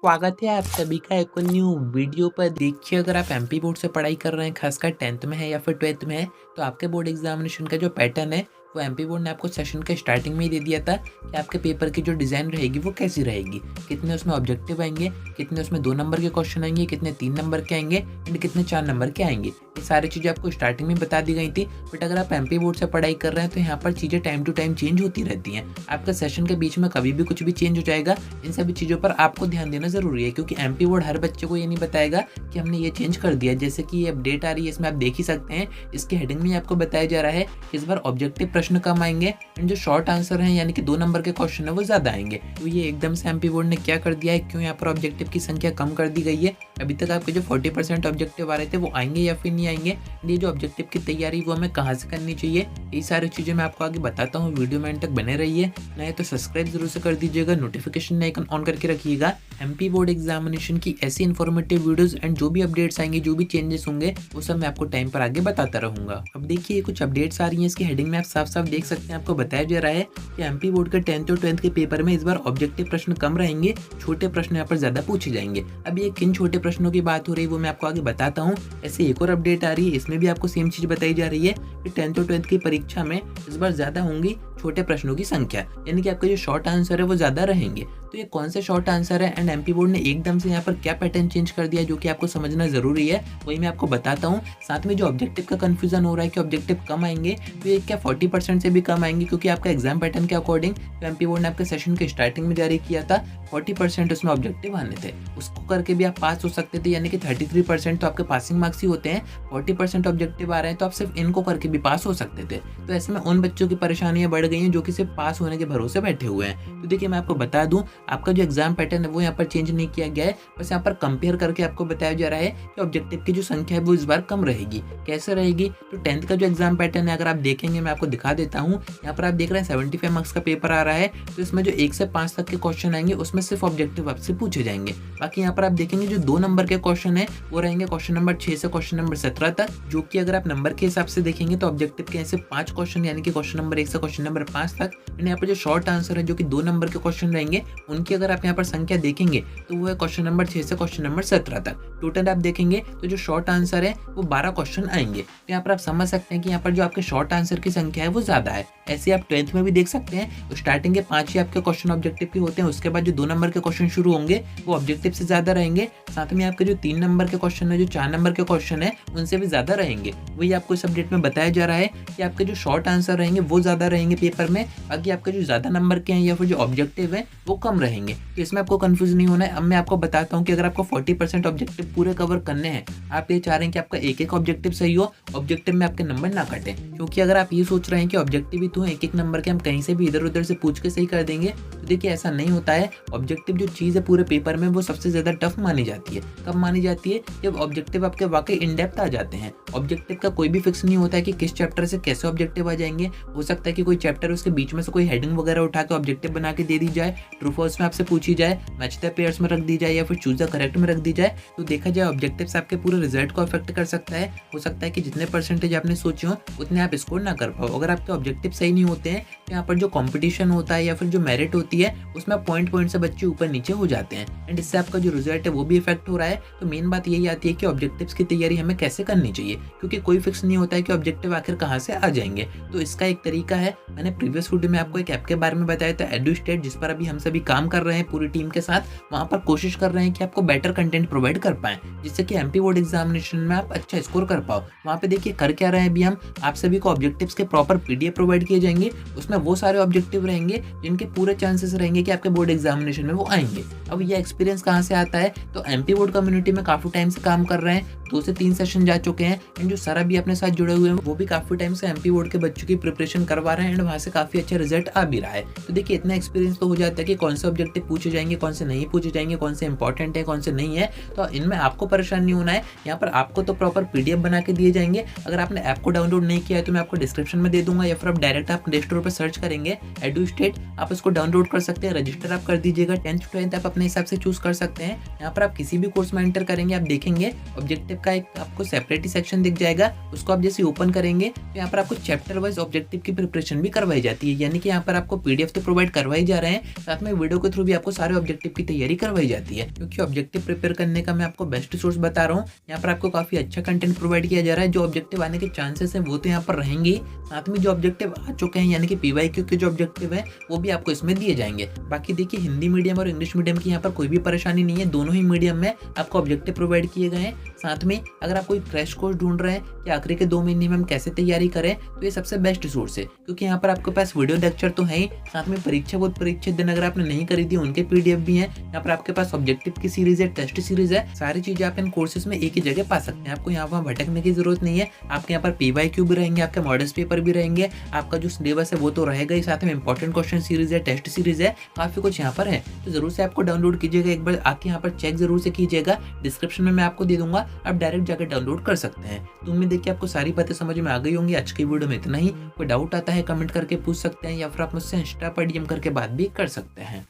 स्वागत है आप सभी का एक और न्यू वीडियो पर। देखिए, अगर आप एमपी बोर्ड से पढ़ाई कर रहे हैं, खासकर 10th में है या फिर 12th में है, तो आपके बोर्ड एग्जामिनेशन का जो पैटर्न है वो एमपी बोर्ड ने आपको सेशन के स्टार्टिंग में ही दे दिया था कि आपके पेपर की जो डिज़ाइन रहेगी वो कैसी रहेगी, कितने उसमें ऑब्जेक्टिव आएंगे, कितने उसमें 2 नंबर के क्वेश्चन आएंगे, कितने 3 नंबर के आएंगे एंड कितने 4 नंबर के आएंगे। ये सारी चीज़ें आपको स्टार्टिंग में बता दी गई थी। बट अगर आप एमपी बोर्ड से पढ़ाई कर रहे हैं तो यहाँ पर चीज़ें टाइम टू टाइम चेंज होती रहती हैं। आपका सेशन के बीच में कभी भी कुछ भी चेंज हो जाएगा। इन सभी चीज़ों पर आपको ध्यान देना ज़रूरी है, क्योंकि एमपी बोर्ड हर बच्चे को ये नहीं बताएगा कि हमने ये चेंज कर दिया। जैसे कि ये अपडेट आ रही है, इसमें आप देख ही सकते हैं, इसके हेडिंग में आपको बताया जा रहा है कि इस बार ऑब्जेक्टिव प्रश्न कम आएंगे एंड जो शॉर्ट आंसर हैं यानी कि 2 नंबर के क्वेश्चन है वो ज़्यादा आएंगे। तो ये एकदम से एमपी बोर्ड ने क्या कर दिया है, क्यों यहाँ पर ऑब्जेक्टिव की संख्या कम कर दी गई है। अभी तक आपके जो 40% ऑब्जेक्टिव आ रहे थे वो आएंगे या फिर नहीं आएंगे, ये जो ऑब्जेक्टिव की तैयारी वो हमें कहाँ से करनी चाहिए, ये सारी चीज़ें मैं आपको आगे बताता हूँ। वीडियो में एंड तक बने रहिए, नहीं तो सब्सक्राइब जरूर से कर दीजिएगा, नोटिफिकेशन आइकन ऑन करके रखिएगा। एमपी बोर्ड एग्जामिनेशन की ऐसी इन्फॉर्मेटिव वीडियोस एंड जो भी अपडेट्स आएंगे, जो भी चेंजेस होंगे, वो सब मैं आपको टाइम पर आगे बताता रहूंगा। अब देखिए, कुछ अपडेट्स आ रही हैं, इसकी हेडिंग में आप साफ साफ देख सकते हैं। आपको बताया जा रहा है कि एमपी बोर्ड के 10th और 12th के पेपर में इस बार ऑब्जेक्टिव प्रश्न कम रहेंगे, छोटे प्रश्न यहाँ पर ज्यादा पूछे जाएंगे। अब ये किन छोटे प्रश्नों की बात हो रही है वो मैं आपको आगे बताता हूँ। ऐसे एक और अपडेट आ रही है, इसमें भी आपको सेम चीज बताई जा रही है कि 10th और 12th की परीक्षा में इस बार ज्यादा होंगी छोटे प्रश्नों की संख्या, यानी कि आपके जो शॉर्ट आंसर है वो ज्यादा रहेंगे। तो ये कौन से शॉर्ट आंसर है एंड एमपी बोर्ड ने एकदम से यहाँ पर क्या पैटर्न चेंज कर दिया, जो कि आपको समझना जरूरी है, वही मैं आपको बताता हूँ। साथ में जो ऑब्जेक्टिव का कंफ्यूजन हो रहा है कि ऑब्जेक्टिव कम आएंगे, तो ये क्या 40% से भी कम आएंगे, क्योंकि आपका एग्जाम पैटर्न के अकॉर्डिंग जो एमपी बोर्ड ने आपके सेशन के स्टार्टिंग में जारी किया था 40% उसमें ऑब्जेक्टिव आने थे, उसको करके भी आप पास हो सकते थे, यानी कि 33% तो आपके पासिंग मार्क्स ही होते हैं। 40% ऑब्जेक्टिव आ रहे हैं तो आप सिर्फ इनको करके भी पास हो सकते थे। तो ऐसे में उन बच्चों की परेशानियां बढ़ गई हैं जो कि सिर्फ पास होने के भरोसे बैठे हुए हैं। तो देखिए, मैं आपको बता दूं, आपका जो एग्जाम पैटर्न है वो यहाँ पर चेंज नहीं किया गया है, बस यहाँ पर कंपेयर करके आपको बताया जा रहा है कि ऑब्जेक्टिव की जो संख्या है वो इस बार कम रहेगी। कैसे रहेगी, तो 10th का जो एग्जाम पैटर्न है अगर आप देखेंगे, मैं आपको दिखा देता हूँ। यहाँ पर आप देख रहे हैं 75 मार्क्स का पेपर आ रहा है, तो इसमें जो 1 से 5 तक के क्वेश्चन आएंगे उसमें सिर्फ ऑब्जेक्टिव आपसे पूछे जाएंगे। बाकी यहाँ पर आप देखेंगे जो 2 नंबर के क्वेश्चन है वो रहेंगे क्वेश्चन नंबर 6 से क्वेश्चन नंबर 17 तक, जो कि अगर आप नंबर के हिसाब से देखेंगे तो ऑब्जेक्टिव के ऐसे 5 क्वेश्चन, यानी कि क्वेश्चन नंबर 1 से क्वेश्चन नंबर 5 तक। यहाँ पर जो शॉर्ट आंसर है जो कि 2 नंबर के क्वेश्चन रहेंगे, उनकी अगर आप यहाँ पर संख्या देखेंगे तो वो है क्वेश्चन नंबर 6 से क्वेश्चन नंबर 17 तक। टोटल आप देखेंगे तो जो शॉर्ट आंसर है वो 12 क्वेश्चन आएंगे। तो यहाँ पर आप समझ सकते हैं कि यहाँ पर जो आपके शॉर्ट आंसर की संख्या है वो ज्यादा है। ऐसे आप 10th में भी देख सकते हैं, तो स्टार्टिंग के 5 ही आपके क्वेश्चन ऑब्जेक्टिव के होते हैं, उसके बाद जो 2 नंबर के क्वेश्चन शुरू होंगे वो ऑब्जेक्टिव से ज्यादा रहेंगे। साथ में आपके जो 3 नंबर के क्वेश्चन है, जो 4 नंबर के क्वेश्चन है, उनसे भी ज्यादा रहेंगे। वही आपको इस अपडेट में बताया जा रहा है कि आपके जो शॉर्ट आंसर रहेंगे वो ज्यादा रहेंगे पेपर में, बाकी आपके जो ज्यादा नंबर के हैं या फिर जो ऑब्जेक्टिव है वो कम रहेंगे। तो इसमें आपको कंफ्यूज नहीं होना है। अब मैं आपको बताता हूँ कि अगर आपको 40% ऑब्जेक्टिव पूरे कवर करने हैं, आप ये चाह रहे हैं कि आपका एक एक ऑब्जेक्टिव सही हो, ऑब्जेक्टिव में आपके नंबर ना कटे, क्योंकि अगर आप ये सोच रहे हैं कि ऑब्जेक्टिव ही तो एक एक नंबर के हम कहीं से भी इधर उधर से पूछ के सही कर देंगे, तो देखिए ऐसा नहीं होता है। ऑब्जेक्टिव जो चीज़ है पूरे पेपर में वो सबसे ज्यादा टफ मानी जाती है। कब मानी जाती है, जब ऑब्जेक्टिव आपके वाकई इन डेप्थ आ जाते हैं। ऑब्जेक्टिव का कोई भी फिक्स नहीं होता है कि किस चैप्टर से कैसे ऑब्जेक्टिव आ जाएंगे। हो सकता है कि कोई चैप्टर उसके बीच में से कोई हेडिंग वगैरह उठा के ऑब्जेक्टिव बना के दे दी जाए, ट्रू फॉल्स में आपसे पूछी जाए, मैच द पेयर्स में रख दी जाए या फिर चूज द करेक्ट में रख दी जाए। तो देखा जाए ऑब्जेक्टिव्स आपके पूरे रिजल्ट को अफेक्ट कर सकता है। हो सकता है कि जितने परसेंटेज आपने सोचे हो उतने आप स्कोर ना कर पाओ। अगर आपके ऑब्जेक्टिव सही नहीं होते हैं तो यहाँ पर जो कंपटीशन होता है या फिर जो मेरिट होती है उसमें पॉइंट से बच्चे ऊपर नीचे हो जाते हैं एंड इससे आपका जो रिजल्ट है वो भी इफेक्ट हो रहा है। तो मेन बात यही आती है कि ऑब्जेक्टिव्स की तैयारी हमें कैसे करनी चाहिए, क्योंकि कोई फिक्स नहीं होता है कि ऑब्जेक्टिव आखिर कहाँ से आ जाएंगे। तो इसका एक तरीका है, मैंने प्रीवियस वीडियो में आपको एक ऐप के बारे में बताया था, एडुस्टेट, जिस पर अभी हम सभी काम कर रहे हैं पूरी टीम के साथ। वहाँ पर कोशिश कर रहे हैं कि आपको बेटर कंटेंट प्रोवाइड कर पाएं, जिससे कि एमपी बोर्ड एग्जामिनेशन में आप अच्छा स्कोर कर पाओ। वहाँ पे देखिए कर क्या रहे हैं अभी हम, आप सभी को ऑब्जेक्टिव्स के प्रॉपर पीडीएफ प्रोवाइड किए जाएंगे। उसमें वो सारे ऑब्जेक्टिव रहेंगे जिनके पूरे चांसेस रहेंगे कि आपके बोर्ड एग्जामिनेशन में वो आएंगे। अब ये एक्सपीरियंस कहाँ से आता है, तो एमपी बोर्ड कम्युनिटी में काफी टाइम से काम कर रहे हैं, 2 से 3 सेशन जा चुके हैं एंड जो सर अभी अपने साथ जुड़े हुए हैं वो भी काफी टाइम से एमपी बोर्ड के बच्चों की प्रिपरेशन करवा रहे हैं एंड वहाँ से काफी अच्छा रिजल्ट आ भी रहा है। तो देखिए इतना एक्सपीरियंस तो हो जाता है कि कौन से ऑब्जेक्टिव पूछे जाएंगे, कौन से नहीं पूछे जाएंगे, कौन से इंपॉर्टेंट है, कौन से नहीं है। तो इनमें आपको परेशान नहीं होना है। यहाँ पर आपको तो प्रॉपर पीडीएफ बना के दिए जाएंगे। अगर आपने ऐप को डाउनलोड नहीं किया है तो मैं आपको डिस्क्रिप्शन में दे दूंगा, या फिर आप डायरेक्ट आप प्ले स्टोर पर सर्च करेंगे एडुस्टेट, आप इसको डाउनलोड कर सकते हैं। रजिस्टर आप कर दीजिएगा, 10th to 12th आप अपने हिसाब से चूज कर सकते हैं। यहाँ पर आप किसी भी कोर्स में एंटर करेंगे, आप देखेंगे ऑब्जेक्टिव टाइप का एक आपको सेपरेट ही सेक्शन दिख जाएगा। उसको आप जैसे ओपन करेंगे तो यहाँ पर आपको चैप्टर वाइज ऑब्जेक्टिव की प्रिपरेशन भी करवाई जाती है, यानी कि यहाँ पर आपको पीडीएफ तो प्रोवाइड करवाई जा रहे हैं, साथ में वीडियो के थ्रू भी आपको सारे ऑब्जेक्टिव की तैयारी करवाई जाती है। क्योंकि ऑब्जेक्टिव प्रिपेयर करने का मैं आपको बेस्ट सोर्स बता रहा हूँ। यहाँ पर आपको काफी अच्छा कंटेंट प्रोवाइड किया जा रहा है। जो ऑब्जेक्टिव आने के चांसेस है वो तो यहाँ पर रहेंगे, साथ में जो ऑब्जेक्टिव आ चुके हैं यानी कि पीवाईक्यू के जो ऑब्जेक्टिव है वो भी आपको इसमें दिए जाएंगे। बाकी देखिए हिंदी मीडियम और इंग्लिश मीडियम की यहाँ पर कोई भी परेशानी नहीं है, दोनों ही मीडियम में आपको ऑब्जेक्टिव प्रोवाइड किए गए हैं। साथ में अगर आप कोई क्रैश कोर्स ढूंढ रहे हैं कि आखिरी के 2 महीने में हम कैसे तैयारी करें, तो ये सबसे बेस्ट सोर्स है। क्योंकि यहाँ पर आपके पास वीडियो लेक्चर तो है ही, साथ में परीक्षा बोध परीक्षा दिन अगर आपने नहीं खरीदी उनके पीडीएफ भी हैं। यहाँ पर आपके पास ऑब्जेक्टिव की सीरीज है, टेस्ट सीरीज है, सारी चीजें आप इन कोर्सेज में एक ही जगह पा सकते हैं। आपको यहाँ वहाँ भटकने की जरूरत नहीं है। आपके यहाँ पर पीवाईक्यू भी रहेंगे, आपके मॉडल्स पेपर भी रहेंगे, आपका जो सिलेबस है वो तो रहेगा ही, साथ में इंपॉर्टेंट क्वेश्चन सीरीज है, टेस्ट सीरीज है, काफी कुछ यहाँ पर है। तो जरूर से आपको डाउनलोड कीजिएगा, एक बार आके यहाँ पर चेक जरूर से कीजिएगा। डिस्क्रिप्शन में मैं आपको दे दूंगा, आप डायरेक्ट जाकर डाउनलोड कर सकते हैं। तो उम्मीद है कि आपको सारी बातें समझ में आ गई होंगी। आज की वीडियो में इतना ही। कोई डाउट आता है कमेंट करके पूछ सकते हैं, या फिर आप मुझसे इंस्टा पर डीएम करके बात भी कर सकते हैं।